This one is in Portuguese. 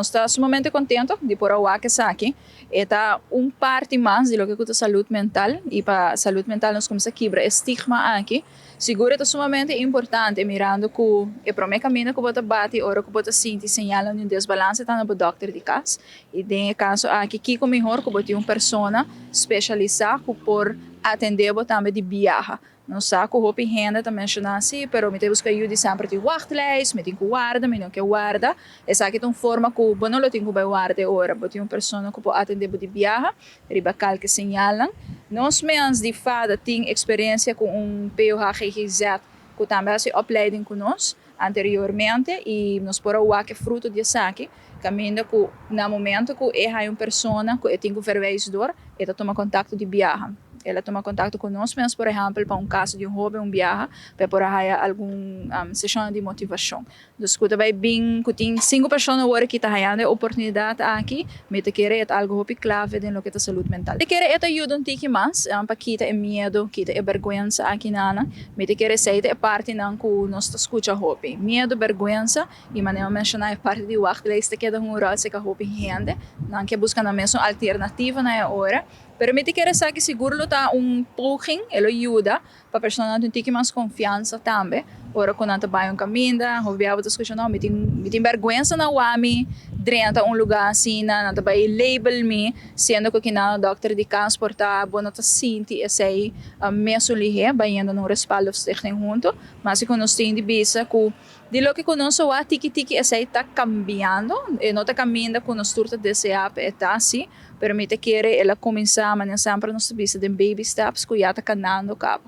Está sumamente contento de por agua que aqui. Está parte mais de lo que é a saúde mental e para a saúde mental nós começamos a quebrar estigma aqui. Seguro é sumamente importante mirando que é para mim caminho que você bate ou que você sente sinal de um desbalance está no doctor de casa. E tem caso aqui que melhor que você uma pessoa especializada por atender você também de viagem. Não sei como a gente está mencionando assim, mas me busca ajuda sempre de wachtlijst, me tem que guardar, me não que guarda. Essa aqui é uma forma que eu não tenho que guardar agora, porque uma pessoa que pode atender de viagem, riba que sinyalan. Nós mesmos de fada tem experiência com POH que também faz opleiding conosco anteriormente e nós por o que fruto de aqui, caminho que no momento que é uma pessoa que tem um supervisor, ela toma contato de viagem. Ela toma contato conosco, mas, por exemplo, para um caso de um jovem, viagem, para por aí alguma sessão de motivação. Então, vai bem, que tem 5 pessoas agora que estão tendo a oportunidade aqui, mas te querer algo clave dentro do que é saúde mental. Te querer ajuda um pouco mais, para quitar o medo, quitar a vergonha aqui nana, mas te querer sair é parte não que nós escuta hobby. Medo, vergonha, e maneira mencionar é parte de wachtlijst que é um rol se que hobby rende, não que busca na mesma alternativa na hora. Pero me te quer saber que seguro está pouquinho, ele ajuda para a pessoa não ter mais confiança também. Ora, quando ela vai caminho, ou viaja para escutar, não, me tem vergonha na UAMI, dentro lugar assim, não vai label me, sendo que o doctor de casa porta, bom, não sente esse aí, mesmo lihe, vai indo no respaldo junto, mas quando nós temos de bisa que de lo que conosco a tiki esse aí está cambiando, e não está cambiando com nós turta desse app, está assim, pero me te quer ela começar a manejar sempre nos bisa de baby steps que já está canando cabo.